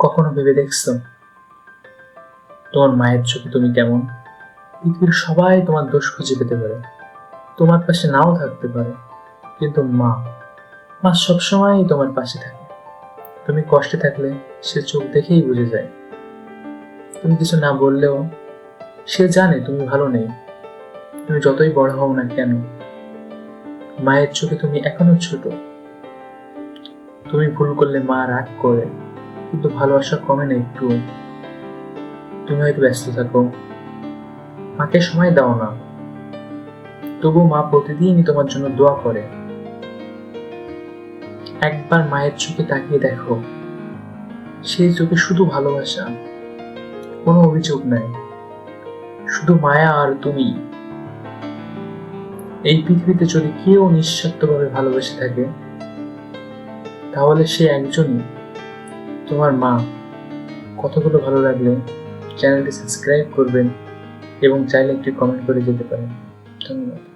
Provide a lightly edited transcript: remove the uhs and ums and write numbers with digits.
কখনো ভেবে দেখছো তোমার মায়ের চোখে তুমি কেমন? পৃথিবীর সবাই তোমার দোষ খুঁজে পেতে পারে, তোমার পাশে নাও থাকতে পারে, কিন্তু মা মা সবসময় তোমার পাশে থাকে। তুমি কষ্টে থাকলে সে চোখ দেখেই বুঝে যায়। তুমি কিছু না বললেও সে জানে তুমি ভালো নেই। তুমি যতই বড় হও না কেন, মায়ের চোখে তুমি এখনো ছোট। তুমি ভুল করলে মা রাগ করে, কিন্তু ভালোবাসা কমে না একটু। তুমি হয়তো ব্যস্ত থাকো, মাকে সময় দাও না, তবু মা প্রতিদিনই তোমার জন্য দোয়া করে। একবার মায়ের চোখে তাকিয়ে দেখো, সেই চোখে শুধু ভালোবাসা, কোনো অভিযোগ নাই, শুধু মায়া আর তুমি। এই পৃথিবীতে যদি কেউ নিঃস্বার্থভাবে ভালোবেসে থাকে, তাহলে সে একজনই, তোমার মা। কথাগুলো ভালো লাগলে চ্যানেলটি সাবস্ক্রাইব করবেন এবং চাইলে একটি কমেন্ট করে যেতে পারেন। ধন্যবাদ।